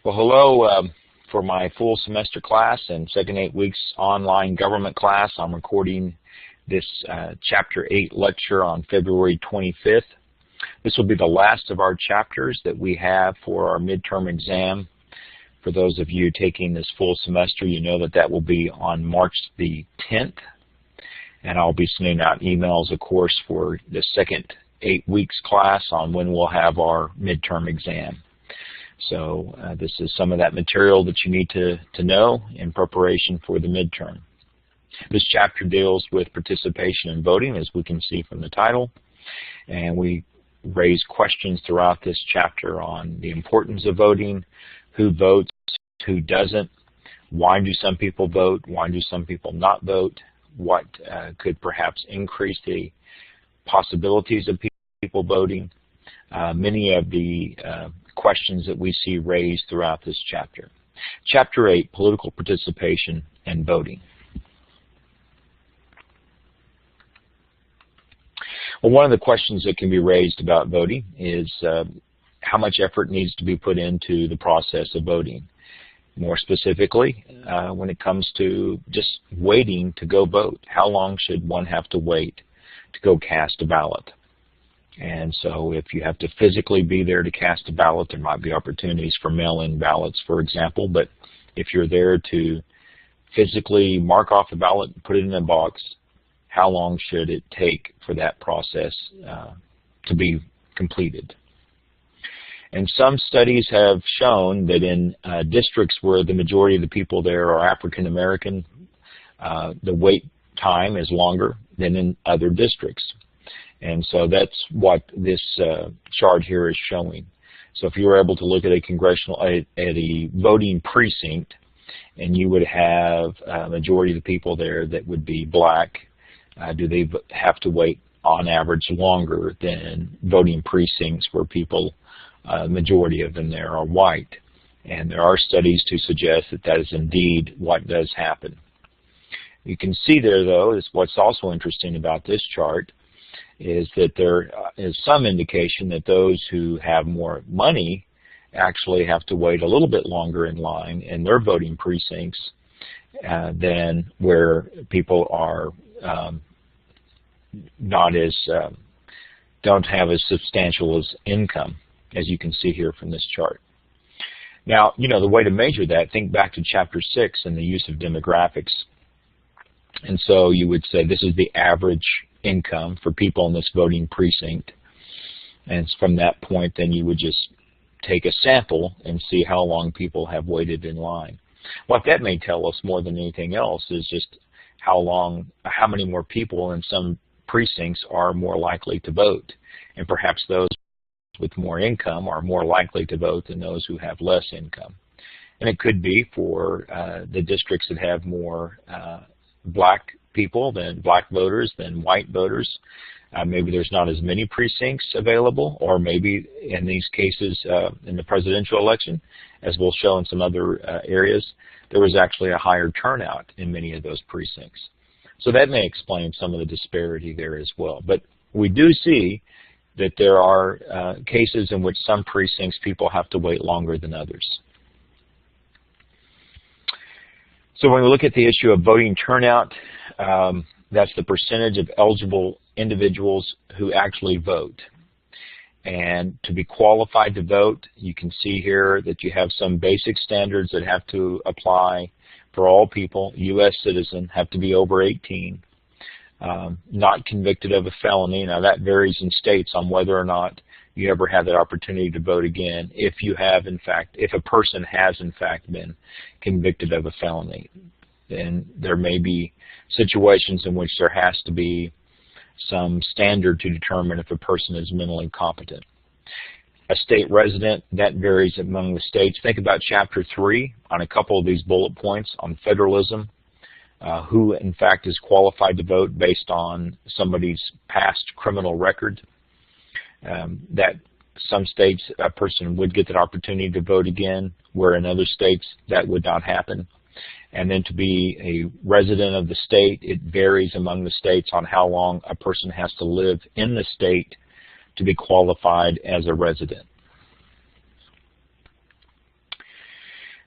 Well, hello. For my full semester class and second 8 weeks online government class, I'm recording this Chapter 8 lecture on February 25th. This will be the last of our chapters that we have for our midterm exam. For those of you taking this full semester, you know that will be on March the 10th. And I'll be sending out emails, of course, for the second 8 weeks class on when we'll have our midterm exam. So this is some of that material that you need to know in preparation for the midterm. This chapter deals with participation in voting, as we can see from the title, and we raise questions throughout this chapter on the importance of voting, who votes, who doesn't, why do some people vote, why do some people not vote, what could perhaps increase the possibilities of people voting. Many of the questions that we see raised throughout this chapter. Chapter 8, Political Participation and Voting. Well, one of the questions that can be raised about voting is how much effort needs to be put into the process of voting. More specifically, when it comes to just waiting to go vote, how long should one have to wait to go cast a ballot? And so if you have to physically be there to cast a ballot, there might be opportunities for mail-in ballots, for example. But if you're there to physically mark off the ballot and put it in a box, how long should it take for that process to be completed? And some studies have shown that in districts where the majority of the people there are African American, the wait time is longer than in other districts. And so that's what this chart here is showing. So if you were able to look at a voting precinct, and you would have a majority of the people there that would be black, do they have to wait on average longer than voting precincts where people, majority of them there are white? And there are studies to suggest that that is indeed what does happen. You can see there, though, is what's also interesting about this chart is that there is some indication that those who have more money actually have to wait a little bit longer in line in their voting precincts than where people are don't have as substantial as income, as you can see here from this chart. Now, you know, the way to measure that, think back to Chapter 6 and the use of demographics. And so you would say this is the average income for people in this voting precinct. And from that point, then you would just take a sample and see how long people have waited in line. What that may tell us more than anything else is just how many more people in some precincts are more likely to vote. And perhaps those with more income are more likely to vote than those who have less income. And it could be for the districts that have more black voters than white voters. Maybe there's not as many precincts available, or maybe in these cases in the presidential election, as we'll show in some other areas, there was actually a higher turnout in many of those precincts. So that may explain some of the disparity there as well. But we do see that there are cases in which some precincts people have to wait longer than others. So when we look at the issue of voting turnout, that's the percentage of eligible individuals who actually vote. And to be qualified to vote, you can see here that you have some basic standards that have to apply for all people. U.S. citizen, have to be over 18, not convicted of a felony. Now that varies in states on whether or not you ever have that opportunity to vote again if a person has in fact been convicted of a felony. Then there may be situations in which there has to be some standard to determine if a person is mentally competent. A state resident, that varies among the states. Think about Chapter 3 on a couple of these bullet points on federalism, who in fact is qualified to vote based on somebody's past criminal record. That some states a person would get that opportunity to vote again, where in other states that would not happen. And then to be a resident of the state, it varies among the states on how long a person has to live in the state to be qualified as a resident.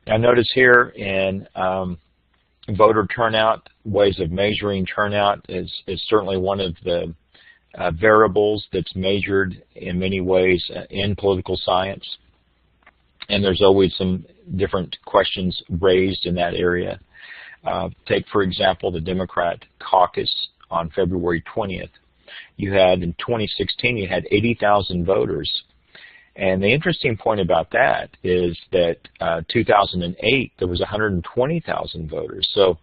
Now notice here in voter turnout, ways of measuring turnout is certainly one of the variables that's measured in many ways in political science. And there's always some different questions raised in that area. Take, for example, the Democrat caucus on February 20th. You had, in 2016, you had 80,000 voters. And the interesting point about that is that 2008, there was 120,000 voters. So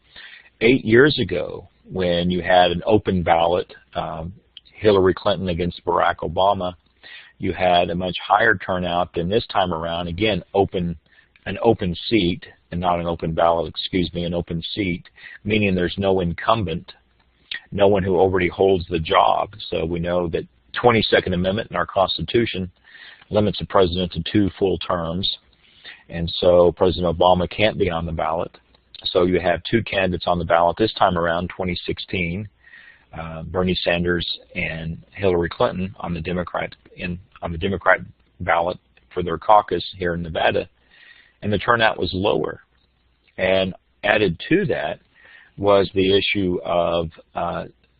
8 years ago, when you had an open ballot, Hillary Clinton against Barack Obama, you had a much higher turnout than this time around. Again, an open seat, and not an open ballot, excuse me, an open seat, meaning there's no incumbent, no one who already holds the job. So we know that 22nd Amendment in our Constitution limits the president to 2 full terms, and so President Obama can't be on the ballot. So you have 2 candidates on the ballot this time around, 2016, Bernie Sanders and Hillary Clinton on the Democrat ballot for their caucus here in Nevada, and the turnout was lower. And added to that was the issue of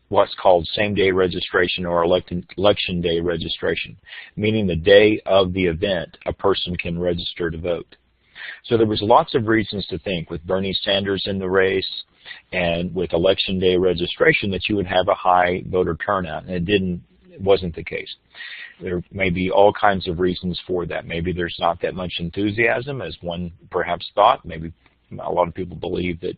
what's called same-day registration or election day registration, meaning the day of the event a person can register to vote. So there was lots of reasons to think, with Bernie Sanders in the race and with election day registration, that you would have a high voter turnout, and it wasn't the case. There may be all kinds of reasons for that. Maybe there's not that much enthusiasm, as one perhaps thought. Maybe a lot of people believe that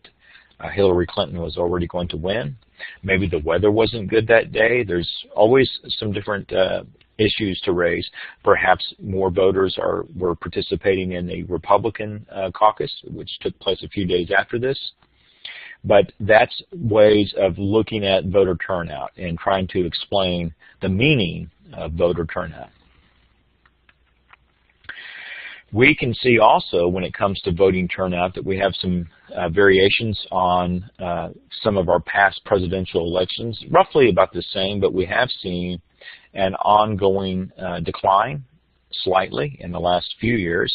Hillary Clinton was already going to win. Maybe the weather wasn't good that day. There's always some different issues to raise. Perhaps more voters were participating in the Republican caucus, which took place a few days after this. But that's ways of looking at voter turnout and trying to explain the meaning of voter turnout. We can see also, when it comes to voting turnout, that we have some variations on some of our past presidential elections, roughly about the same, but we have seen an ongoing decline slightly in the last few years,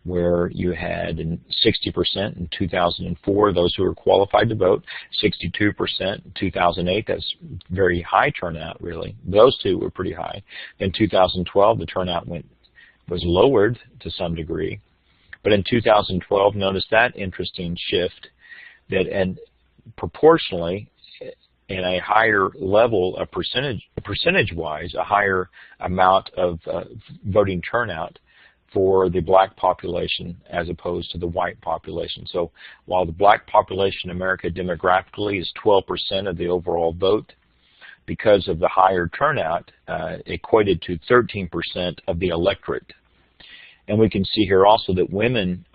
where you had 60% in 2004, those who were qualified to vote, 62% in 2008. That's very high turnout, really. Those two were pretty high. In 2012, the turnout was lowered to some degree. But in 2012, notice that interesting shift, that proportionally, in a higher level of percentage-wise, a higher amount of voting turnout for the black population as opposed to the white population. So while the black population in America demographically is 12% of the overall vote, because of the higher turnout, equated to 13% of the electorate. And we can see here also that women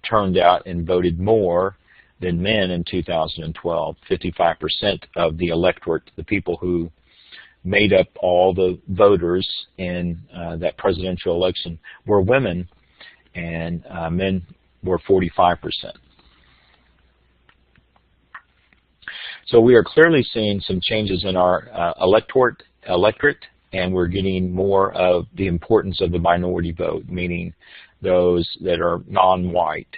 turned out and voted more than men in 2012. 55% of the electorate, the people who made up all the voters in that presidential election, were women, and men were 45%. So we are clearly seeing some changes in our electorate, and we're getting more of the importance of the minority vote, meaning those that are non-white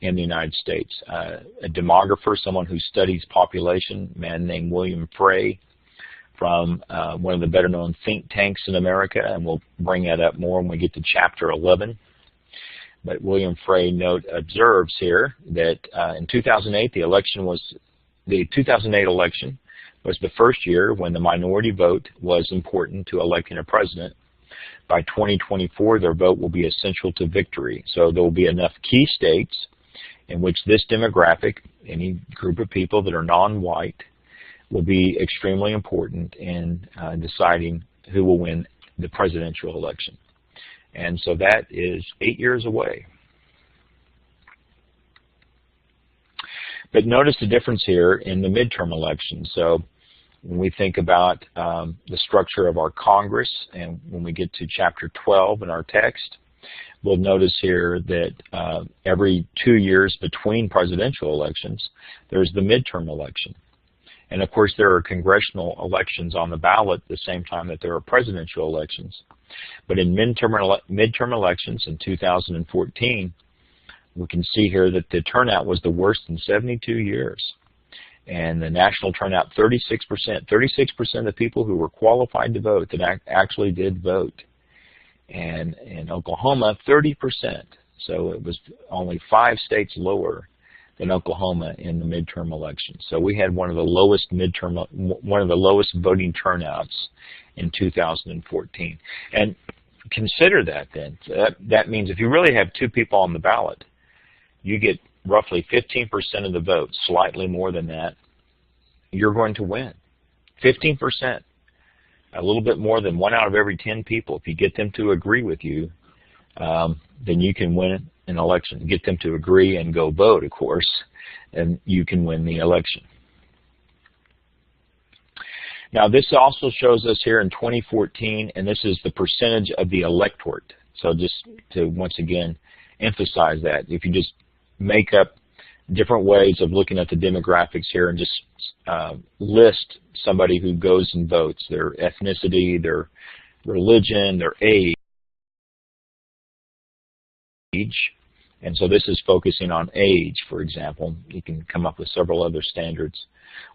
in the United States. A demographer, someone who studies population, a man named William Frey, from one of the better-known think tanks in America, and we'll bring that up more when we get to Chapter 11. But William Frey observes here that in 2008, the 2008 election was the first year when the minority vote was important to electing a president. By 2024, their vote will be essential to victory. So there will be enough key states in which this demographic, any group of people that are non-white, will be extremely important in deciding who will win the presidential election. And so that is 8 years away. But notice the difference here in the midterm elections. So when we think about the structure of our Congress, and when we get to Chapter 12 in our text, we'll notice here that every 2 years between presidential elections, there's the midterm election. And of course, there are congressional elections on the ballot at the same time that there are presidential elections. But in midterm elections in 2014, we can see here that the turnout was the worst in 72 years. And the national turnout, 36%. 36% of the people who were qualified to vote that actually did vote. And in Oklahoma, 30%. So it was only 5 states lower than Oklahoma in the midterm election. So we had one of the lowest voting turnouts in 2014. And consider that then. That means if you really have 2 people on the ballot, you get roughly 15% of the vote, slightly more than that, you're going to win. 15%. A little bit more than 1 out of every 10 people. If you get them to agree with you, then you can win an election. Get them to agree and go vote, of course, and you can win the election. Now, this also shows us here in 2014, and this is the percentage of the electorate. So just to once again emphasize that, if you just make up different ways of looking at the demographics here and just list somebody who goes and votes, their ethnicity, their religion, their age. And so this is focusing on age, for example. You can come up with several other standards.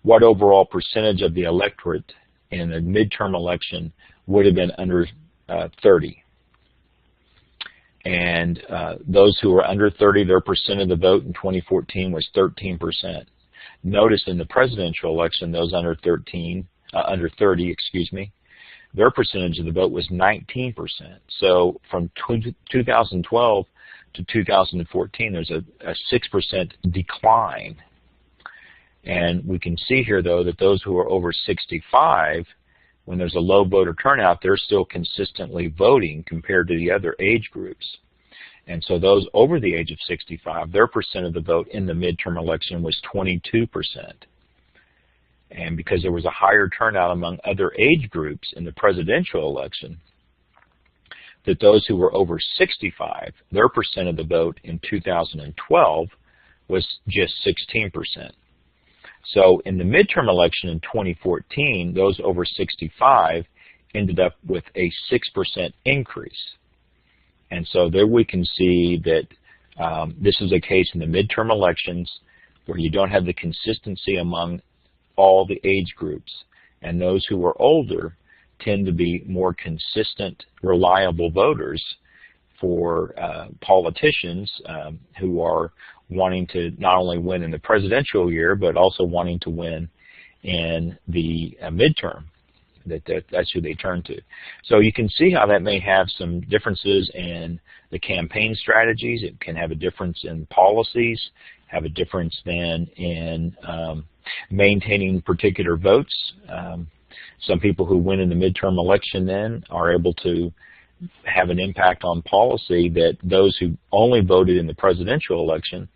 What overall percentage of the electorate in a midterm election would have been under 30? And those who were under 30, their percent of the vote in 2014 was 13%. Notice in the presidential election, those under 30, their percentage of the vote was 19%. So from 2012 to 2014, there's a 6% decline. And we can see here, though, that those who are over 65, when there's a low voter turnout, they're still consistently voting compared to the other age groups. And so those over the age of 65, their percent of the vote in the midterm election was 22%. And because there was a higher turnout among other age groups in the presidential election, that those who were over 65, their percent of the vote in 2012 was just 16%. So in the midterm election in 2014, those over 65 ended up with a 6% increase. And so there we can see that this is a case in the midterm elections where you don't have the consistency among all the age groups. And those who are older tend to be more consistent, reliable voters for politicians who are wanting to not only win in the presidential year, but also wanting to win in the midterm. That's who they turn to. So you can see how that may have some differences in the campaign strategies. It can have a difference in policies, have a difference then in maintaining particular votes. Some people who win in the midterm election then are able to have an impact on policy that those who only voted in the presidential election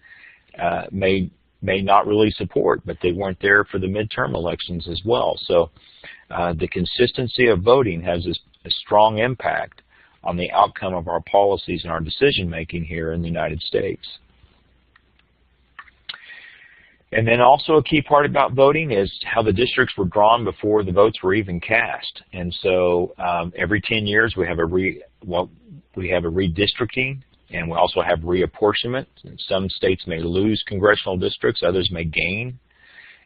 may not really support, but they weren't there for the midterm elections as well. So the consistency of voting has a strong impact on the outcome of our policies and our decision making here in the United States. And then also a key part about voting is how the districts were drawn before the votes were even cast. And so every 10 years we have a redistricting, and we also have reapportionment. Some states may lose congressional districts, others may gain.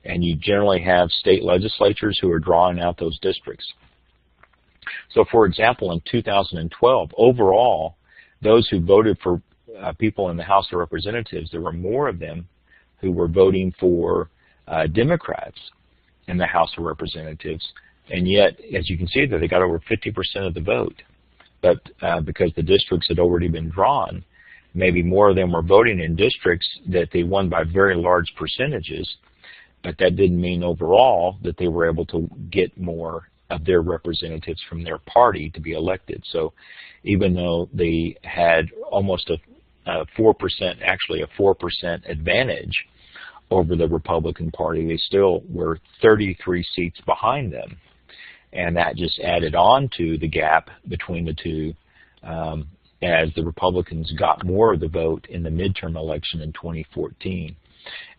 And you generally have state legislatures who are drawing out those districts. So for example, in 2012, overall, those who voted for people in the House of Representatives, there were more of them who were voting for Democrats in the House of Representatives. And yet, as you can see, that they got over 50% of the vote. But because the districts had already been drawn, maybe more of them were voting in districts that they won by very large percentages, but that didn't mean overall that they were able to get more of their representatives from their party to be elected. So even though they had almost a 4%, actually a 4% advantage over the Republican Party, they still were 33 seats behind them. And that just added on to the gap between the two as the Republicans got more of the vote in the midterm election in 2014.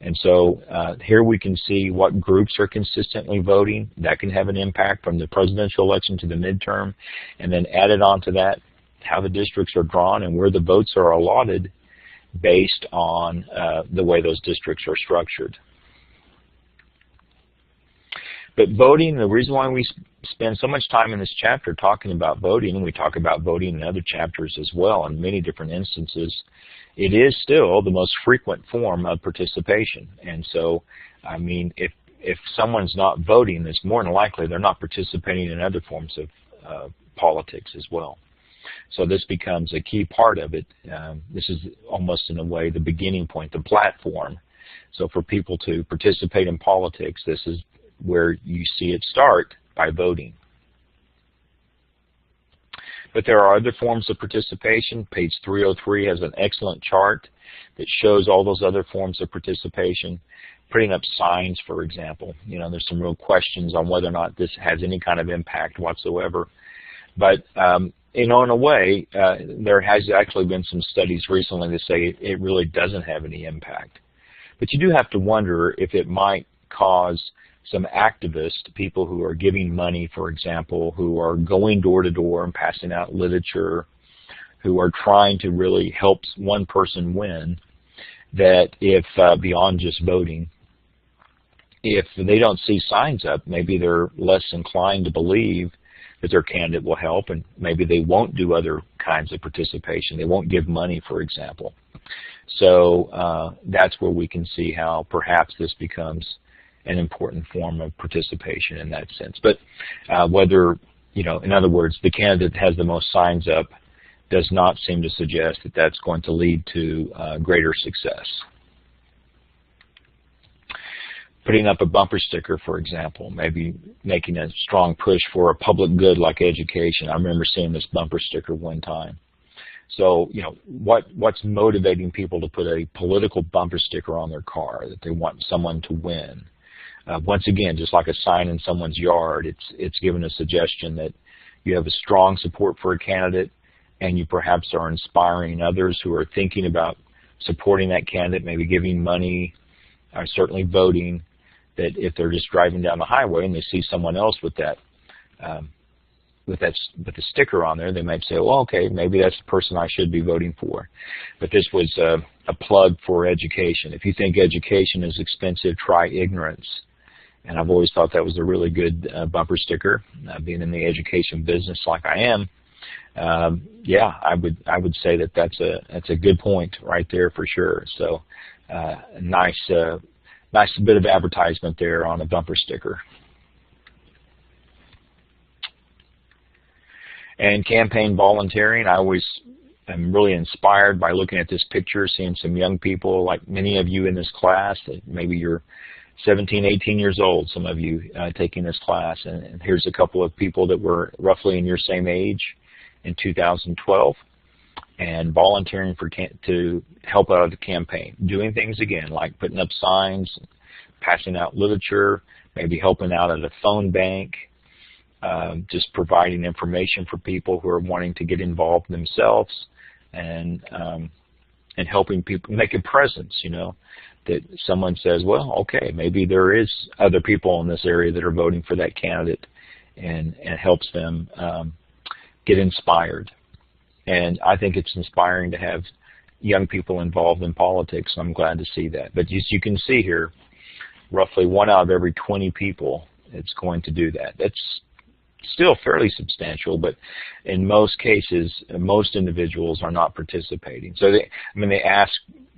And so here we can see what groups are consistently voting. That can have an impact from the presidential election to the midterm. And then added on to that, how the districts are drawn and where the votes are allotted. based on the way those districts are structured. But voting, the reason why we spend so much time in this chapter talking about voting, and we talk about voting in other chapters as well in many different instances, it is still the most frequent form of participation. And so, I mean, if someone's not voting, it's more than likely they're not participating in other forms of politics as well. So this becomes a key part of it. This is almost in a way the beginning point, the platform. So for people to participate in politics, this is where you see it start, by voting. But there are other forms of participation. Page 303 has an excellent chart that shows all those other forms of participation. Putting up signs, for example. You know, there's some real questions on whether or not this has any kind of impact whatsoever. But you know, in a way, there has actually been some studies recently that say it really doesn't have any impact. But you do have to wonder if it might cause some activists, people who are giving money, for example, who are going door to door and passing out literature, who are trying to really help one person win, that if, beyond just voting, if they don't see signs up, maybe they're less inclined to believe that their candidate will help, and maybe they won't do other kinds of participation. They won't give money, for example. So that's where we can see how perhaps this becomes an important form of participation in that sense. But whether, you know, in other words, the candidate that has the most signs up does not seem to suggest that that's going to lead to greater success. Putting up a bumper sticker, for example, maybe making a strong push for a public good like education. I remember seeing this bumper sticker one time. So, you know, what's motivating people to put a political bumper sticker on their car, that they want someone to win? Once again, just like a sign in someone's yard, it's given a suggestion that you have a strong support for a candidate, and you perhaps are inspiring others who are thinking about supporting that candidate, maybe giving money, or certainly voting, that if they're just driving down the highway and they see someone else with the sticker on there, they might say, well, okay, maybe that's the person I should be voting for. But this was a plug for education. If you think education is expensive, try ignorance. And I've always thought that was a really good bumper sticker. Being in the education business like I am, yeah, I would say that that's a good point right there for sure. So nice bit of advertisement there on a bumper sticker. And campaign volunteering, I always am really inspired by looking at this picture, seeing some young people like many of you in this class. Maybe you're 17, 18 years old, some of you taking this class. And here's a couple of people that were roughly in your same age in 2012 and volunteering to help out the campaign. Doing things again, like putting up signs, passing out literature, maybe helping out at a phone bank, just providing information for people who are wanting to get involved themselves, and helping people make a presence, you know, that someone says, well, okay, maybe there is other people in this area that are voting for that candidate, and helps them get inspired. And I think it's inspiring to have young people involved in politics, so I'm glad to see that. But as you can see here, roughly 1 out of every 20 people is going to do that. That's still fairly substantial, but in most cases, most individuals are not participating. So they ask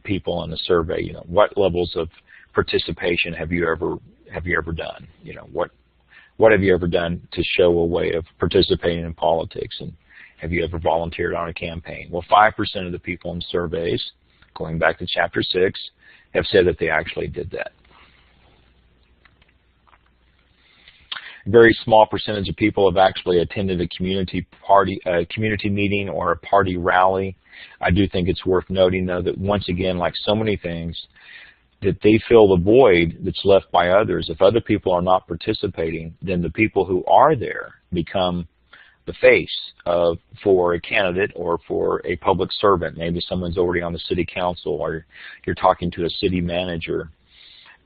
people in a survey, you know, what levels of participation have you ever done? You know, what have you ever done to show a way of participating in politics, and have you ever volunteered on a campaign? Well, 5% of the people in surveys, going back to Chapter 6, have said that they actually did that. A very small percentage of people have actually attended a community meeting or a party rally. I do think it's worth noting, though, that once again, like so many things, that they fill the void that's left by others. If other people are not participating, then the people who are there become the face for a candidate or for a public servant. Maybe someone's already on the city council, or you're talking to a city manager.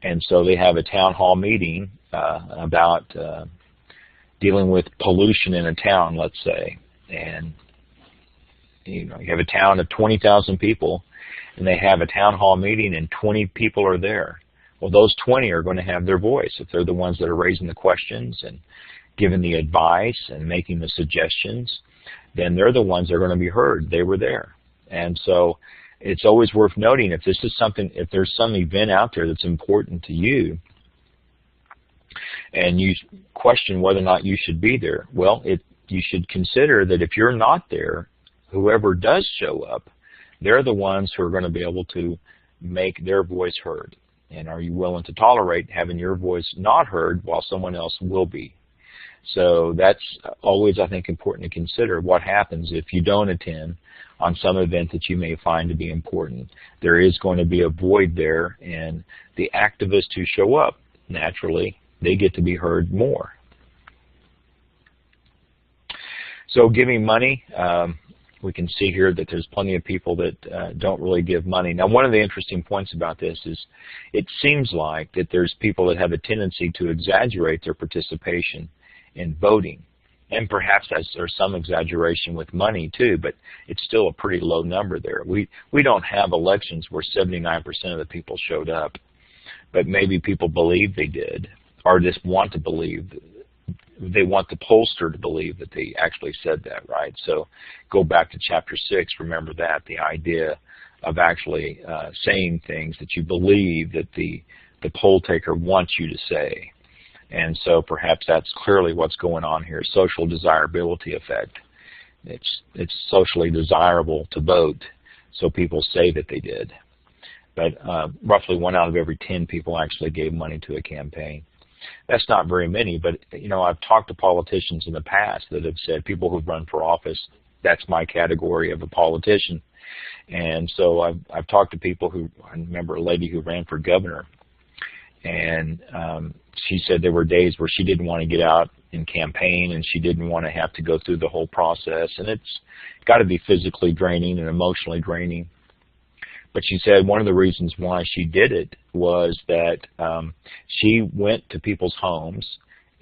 And so they have a town hall meeting about dealing with pollution in a town, let's say. And you know, you have a town of 20,000 people, and they have a town hall meeting and 20 people are there. Well, those 20 are going to have their voice. If they're the ones that are raising the questions and giving the advice and making the suggestions, then they're the ones that are going to be heard. They were there. And so it's always worth noting, if this is something, if there's some event out there that's important to you and you question whether or not you should be there, well, you should consider that if you're not there, whoever does show up, they're the ones who are going to be able to make their voice heard. And are you willing to tolerate having your voice not heard while someone else will be? So that's always, I think, important to consider. What happens if you don't attend on some event that you may find to be important? There is going to be a void there, and the activists who show up, naturally, they get to be heard more. So giving money, we can see here that there's plenty of people that don't really give money. Now, one of the interesting points about this is it seems like that there's people that have a tendency to exaggerate their participation in voting. And perhaps there's some exaggeration with money too, but it's still a pretty low number there. We don't have elections where 79% of the people showed up, but maybe people believe they did, or just want to believe. They want the pollster to believe that they actually said that, right? So go back to chapter 6, remember that, the idea of actually saying things that you believe that the poll taker wants you to say. And so perhaps that's clearly what's going on here, social desirability effect. It's socially desirable to vote, so people say that they did. But roughly 1 out of every 10 people actually gave money to a campaign. That's not very many, but you know, I've talked to politicians in the past that have said, people who've run for office, that's my category of a politician. And so I've talked to people who, I remember a lady who ran for governor, and she said there were days where she didn't want to get out and campaign, and she didn't want to have to go through the whole process, and it's got to be physically draining and emotionally draining. But she said one of the reasons why she did it was that she went to people's homes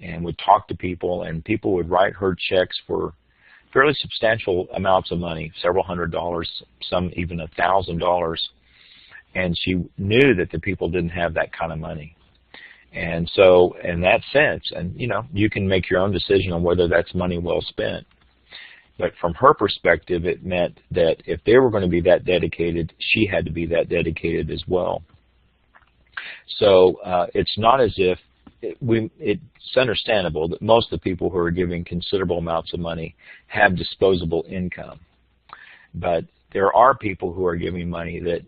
and would talk to people, and people would write her checks for fairly substantial amounts of money, several $100s, some even $1,000. And she knew that the people didn't have that kind of money. And so in that sense, and you know, you can make your own decision on whether that's money well spent. But from her perspective, it meant that if they were going to be that dedicated, she had to be that dedicated as well. So it's not as if, it's understandable that most of the people who are giving considerable amounts of money have disposable income. But there are people who are giving money that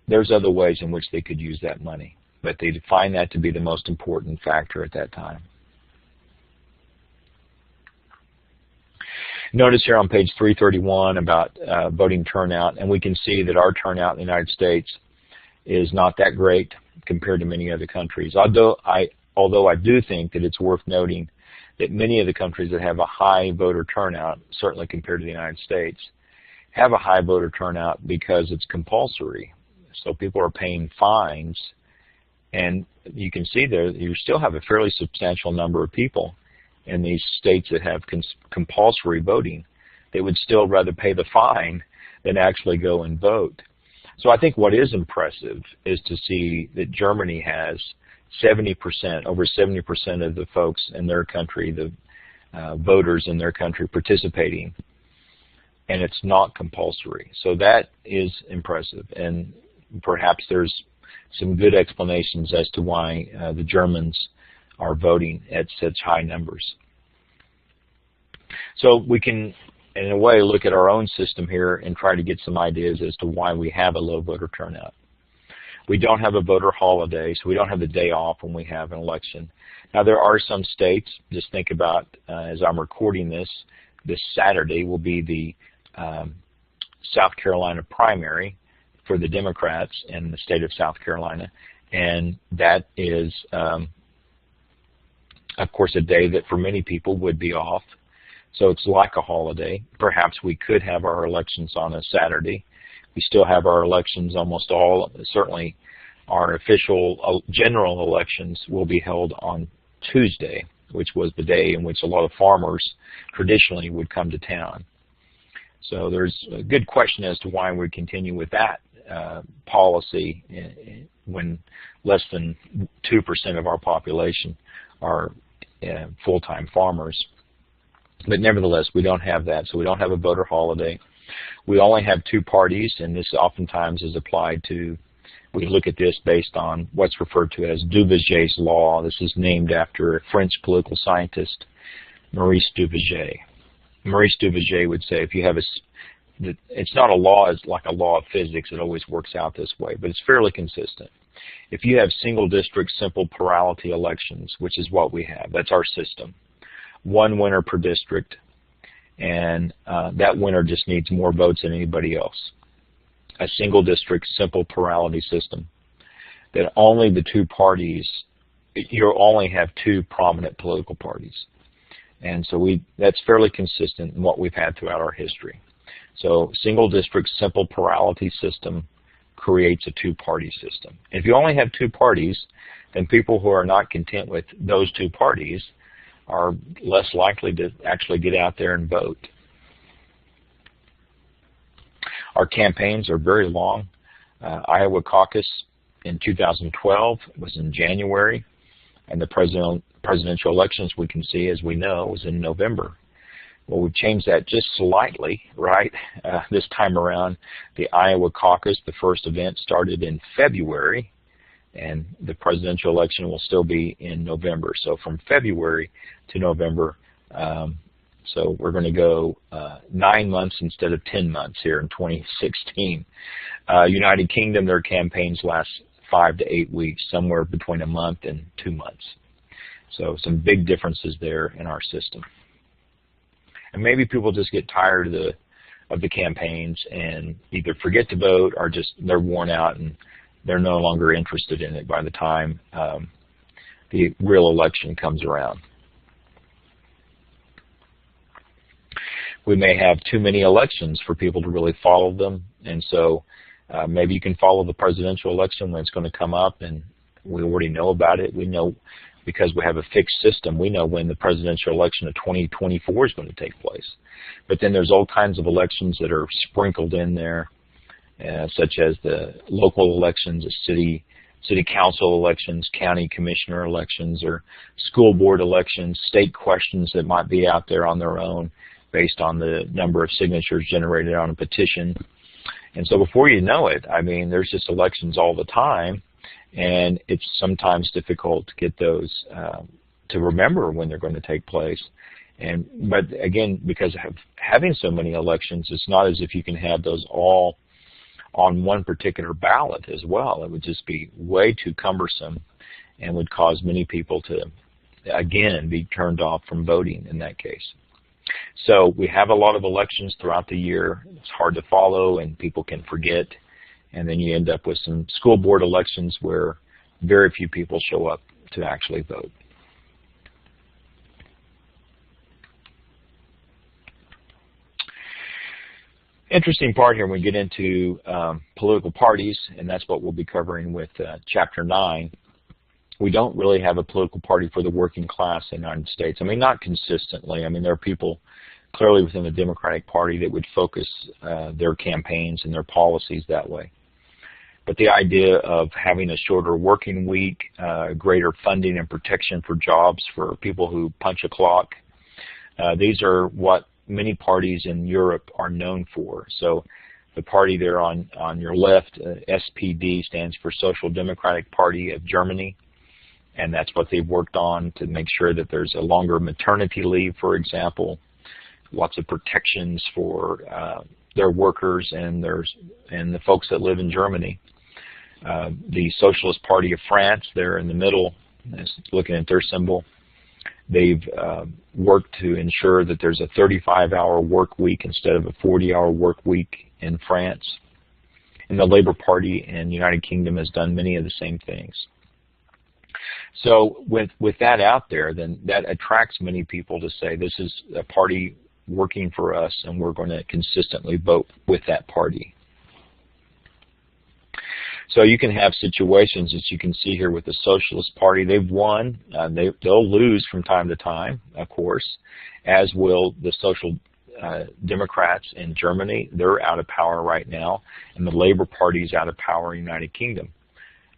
there's other ways in which they could use that money. But they find that to be the most important factor at that time. Notice here on page 331 about voting turnout, and we can see that our turnout in the United States is not that great compared to many other countries. Although I do think that it's worth noting that many of the countries that have a high voter turnout, certainly compared to the United States, have a high voter turnout because it's compulsory. So people are paying fines, and you can see there you still have a fairly substantial number of people in these states that have compulsory voting. They would still rather pay the fine than actually go and vote. So I think what is impressive is to see that Germany has 70%, over 70% of the folks in their country, the voters in their country participating, and it's not compulsory. So that is impressive, and perhaps there's some good explanations as to why the Germans are voting at such high numbers. So we can, in a way, look at our own system here and try to get some ideas as to why we have a low voter turnout. We don't have a voter holiday, so we don't have the day off when we have an election. Now, there are some states, just think about, as I'm recording this Saturday will be the South Carolina primary for the Democrats in the state of South Carolina, and that is of course, a day that for many people would be off. So it's like a holiday. Perhaps we could have our elections on a Saturday. We still have our elections almost all, certainly our official general elections will be held on Tuesday, which was the day in which a lot of farmers traditionally would come to town. So there's a good question as to why we continue with that policy when less than 2% of our population are full-time farmers. But nevertheless, we don't have that, so we don't have a voter holiday. We only have two parties, and this oftentimes is applied to, we look at this based on what's referred to as Duverger's law. This is named after a French political scientist, Maurice Duverger. Maurice Duverger would say if you have it's not a law, it's like a law of physics, it always works out this way, but it's fairly consistent. If you have single district simple plurality elections, which is what we have, that's our system, one winner per district, and that winner just needs more votes than anybody else. A single district simple plurality system, that only the two parties, you'll only have two prominent political parties. And so that's fairly consistent in what we've had throughout our history. So single district simple plurality system creates a two-party system. If you only have two parties, then people who are not content with those two parties are less likely to actually get out there and vote. Our campaigns are very long. Iowa caucus in 2012 was in January, and the presidential elections, we can see, as we know, was in November. Well, we've changed that just slightly, right? This time around, the Iowa caucus, the first event, started in February, and the presidential election will still be in November. So from February to November, so we're going to go 9 months instead of 10 months here in 2016. United Kingdom, their campaigns last 5 to 8 weeks, somewhere between a month and 2 months. So some big differences there in our system. And maybe people just get tired of the campaigns and either forget to vote or just they're worn out and they're no longer interested in it by the time the real election comes around. We may have too many elections for people to really follow them, and so maybe you can follow the presidential election when it's going to come up, and we already know about it. We know because we have a fixed system, we know when the presidential election of 2024 is going to take place. But then there's all kinds of elections that are sprinkled in there, such as the local elections, the city council elections, county commissioner elections, or school board elections, state questions that might be out there on their own based on the number of signatures generated on a petition. And so before you know it, I mean, there's just elections all the time, and it's sometimes difficult to get those to remember when they're going to take place. But again, because of having so many elections, it's not as if you can have those all on one particular ballot as well. It would just be way too cumbersome and would cause many people to, again, be turned off from voting in that case. So we have a lot of elections throughout the year. It's hard to follow and people can forget. And then you end up with some school board elections where very few people show up to actually vote. Interesting part here when we get into political parties, and that's what we'll be covering with Chapter 9. We don't really have a political party for the working class in the United States. I mean, not consistently. I mean, there are people clearly within the Democratic Party that would focus their campaigns and their policies that way. But the idea of having a shorter working week, greater funding and protection for jobs for people who punch a clock, these are what many parties in Europe are known for. So the party there on your left, SPD, stands for Social Democratic Party of Germany. And that's what they've worked on to make sure that there's a longer maternity leave, for example, lots of protections for their workers and the folks that live in Germany. The Socialist Party of France, they're in the middle, looking at their symbol. They've worked to ensure that there's a 35-hour work week instead of a 40-hour work week in France. And the Labour Party in the United Kingdom has done many of the same things. So with that out there, then that attracts many people to say this is a party working for us and we're going to consistently vote with that party. So you can have situations, as you can see here with the Socialist Party. They've won. They'll lose from time to time, of course, as will the Social Democrats in Germany, they're out of power right now, and the Labour Party is out of power in the United Kingdom.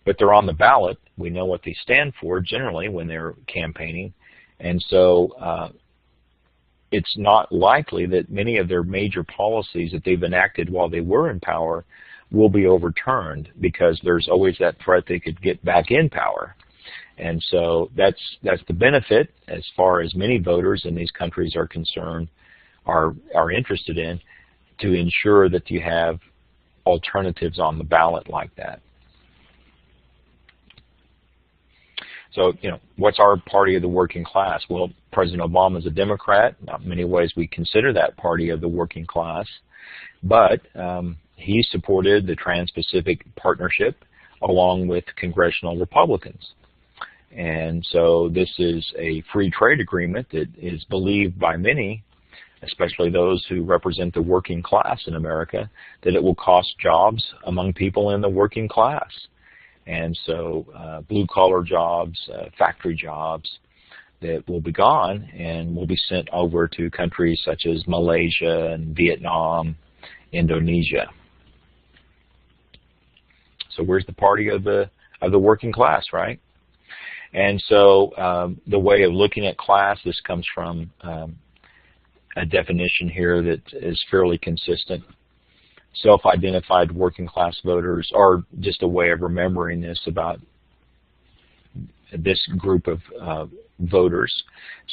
But they're on the ballot. We know what they stand for generally when they're campaigning, and so it's not likely that many of their major policies that they've enacted while they were in power will be overturned, because there's always that threat they could get back in power. And so that's the benefit, as far as many voters in these countries are concerned, are interested in, to ensure that you have alternatives on the ballot like that. So, you know, what's our party of the working class? Well, President Obama is a Democrat. In many ways, we consider that party of the working class. But he supported the Trans-Pacific Partnership along with congressional Republicans. And so this is a free trade agreement that is believed by many, especially those who represent the working class in America, that it will cost jobs among people in the working class. And so blue-collar jobs, factory jobs that will be gone and will be sent over to countries such as Malaysia and Vietnam, Indonesia. So where's the party of the working class, right? And so the way of looking at class, this comes from a definition here that is fairly consistent. Self-identified working class voters are just a way of remembering this about this group of voters.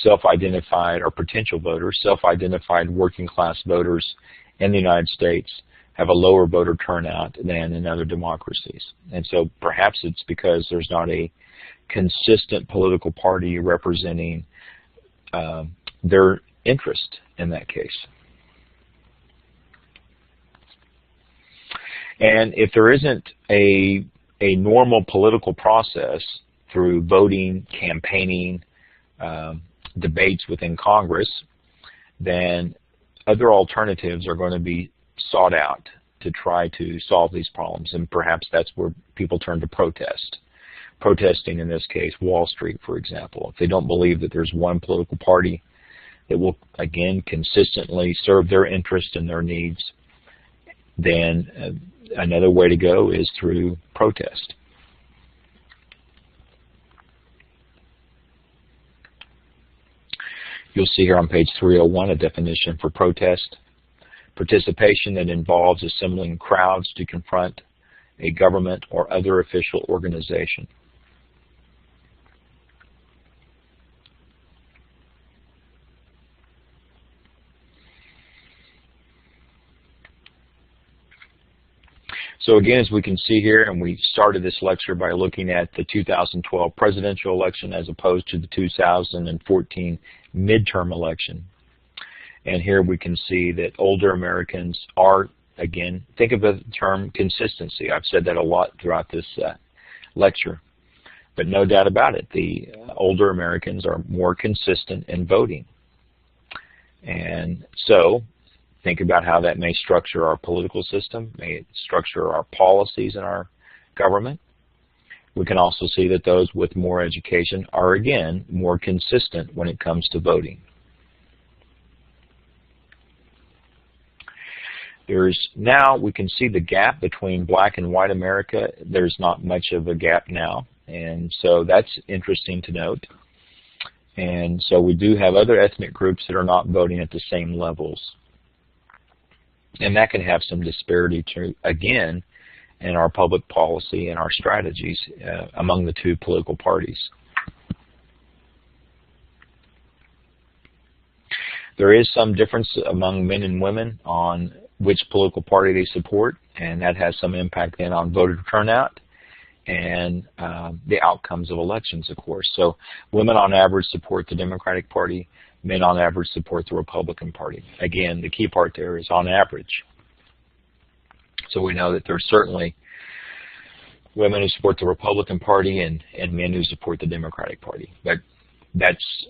Self-identified or potential voters, self-identified working class voters in the United States have a lower voter turnout than in other democracies. And so perhaps it's because there's not a consistent political party representing their interest in that case. And if there isn't a normal political process through voting, campaigning, debates within Congress, then other alternatives are going to be sought out to try to solve these problems. And perhaps that's where people turn to protest. Protesting, in this case, Wall Street, for example. If they don't believe that there's one political party that will, again, consistently serve their interest and their needs, then another way to go is through protest. You'll see here on page 301 a definition for protest. Participation that involves assembling crowds to confront a government or other official organization. So again, as we can see here, and we started this lecture by looking at the 2012 presidential election as opposed to the 2014 midterm election. And here we can see that older Americans are, again, think of the term consistency. I've said that a lot throughout this lecture. But no doubt about it, the older Americans are more consistent in voting. And so think about how that may structure our political system, may it structure our policies in our government. We can also see that those with more education are, again, more consistent when it comes to voting. Now we can see the gap between black and white America. There's not much of a gap now, and so that's interesting to note. And so we do have other ethnic groups that are not voting at the same levels. And that can have some disparity, again, in our public policy and our strategies among the two political parties. There is some difference among men and women on which political party they support, and that has some impact then on voter turnout and the outcomes of elections, of course. So women on average support the Democratic Party, men on average support the Republican Party. Again, the key part there is on average. So we know that there's certainly women who support the Republican Party and men who support the Democratic Party. But that's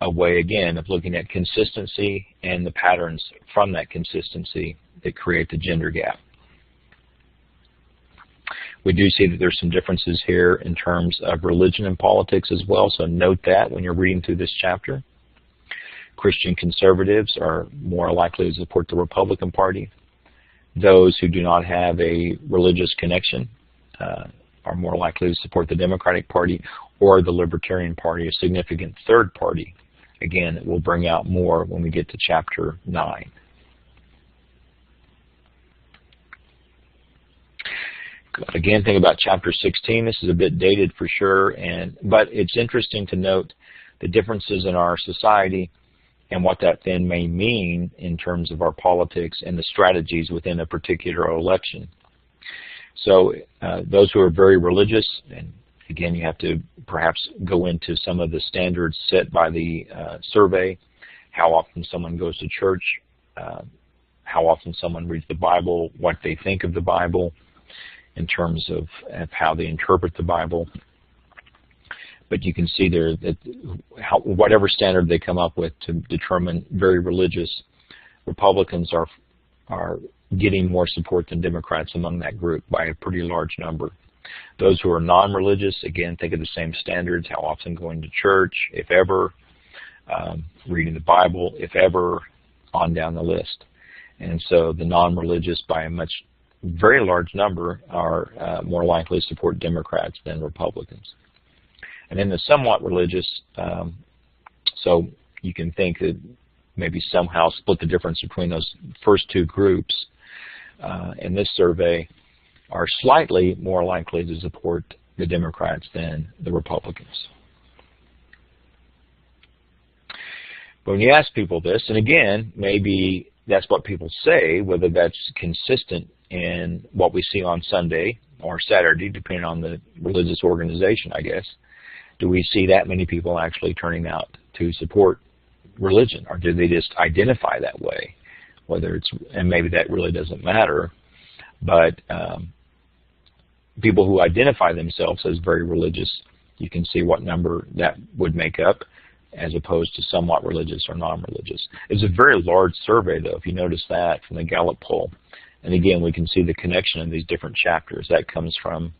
a way, again, of looking at consistency and the patterns from that consistency that create the gender gap. We do see that there's some differences here in terms of religion and politics as well, so note that when you're reading through this chapter. Christian conservatives are more likely to support the Republican Party. Those who do not have a religious connection are more likely to support the Democratic Party or the Libertarian Party, a significant third party. Again, it will bring out more when we get to chapter 9. Again, think about chapter 16. This is a bit dated for sure, but it's interesting to note the differences in our society and what that then may mean in terms of our politics and the strategies within a particular election. So those who are very religious, and again, you have to perhaps go into some of the standards set by the survey, how often someone goes to church, how often someone reads the Bible, what they think of the Bible in terms of how they interpret the Bible. But you can see there that whatever standard they come up with to determine very religious, Republicans are getting more support than Democrats among that group by a pretty large number. Those who are non-religious, again, think of the same standards, how often going to church, if ever, reading the Bible, if ever, on down the list. And so the non-religious, by a very large number, are more likely to support Democrats than Republicans. And then the somewhat religious, so you can think that maybe somehow split the difference between those first two groups in this survey, are slightly more likely to support the Democrats than the Republicans. But when you ask people this, and again, maybe that's what people say, whether that's consistent in what we see on Sunday or Saturday, depending on the religious organization, I guess, do we see that many people actually turning out to support religion, or do they just identify that way? Whether it's, and maybe that really doesn't matter, but people who identify themselves as very religious, you can see what number that would make up, as opposed to somewhat religious or non-religious. It's a very large survey, though, if you notice that from the Gallup poll. And again, we can see the connection in these different chapters. That comes from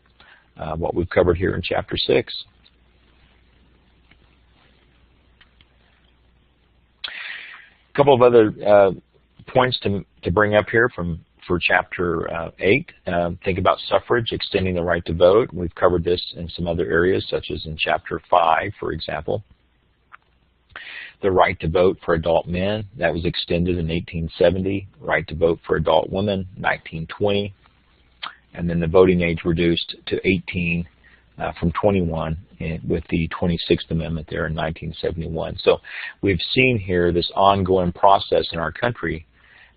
what we've covered here in chapter 6. A couple of other points to bring up here for chapter 8. Think about suffrage, extending the right to vote. We've covered this in some other areas, such as in chapter 5, for example. The right to vote for adult men, that was extended in 1870. Right to vote for adult women, 1920. And then the voting age reduced to 18 from 21 with the 26th Amendment there in 1971. So we've seen here this ongoing process in our country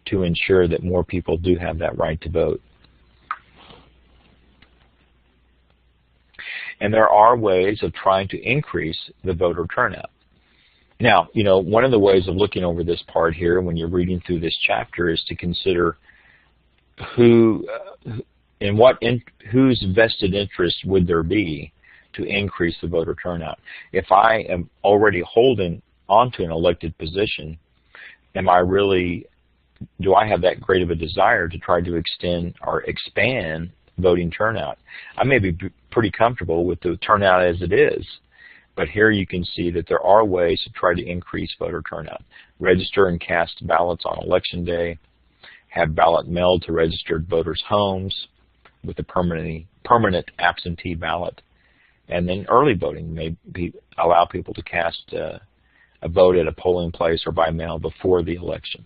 to ensure that more people do have that right to vote. And there are ways of trying to increase the voter turnout. Now, you know, one of the ways of looking over this part here when you're reading through this chapter is to consider whose vested interest would there be to increase the voter turnout. If I am already holding onto an elected position, do I have that great of a desire to try to extend or expand voting turnout? I may be pretty comfortable with the turnout as it is, but here you can see that there are ways to try to increase voter turnout. Register and cast ballots on election day, have ballot mailed to registered voters' homes with a permanent absentee ballot, and then early voting may allow people to cast a vote at a polling place or by mail before the election.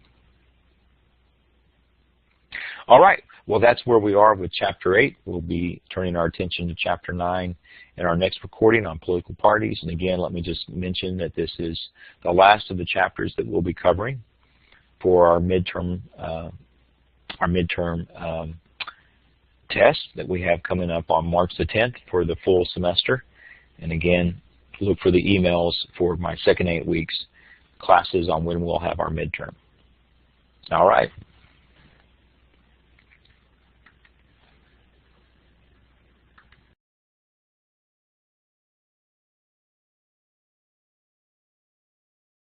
All right, well, that's where we are with chapter 8. We'll be turning our attention to chapter 9 in our next recording on political parties. And again, let me just mention that this is the last of the chapters that we'll be covering for our midterm test that we have coming up on March the 10th for the full semester. And again, look for the emails for my second 8 weeks classes on when we'll have our midterm. All right.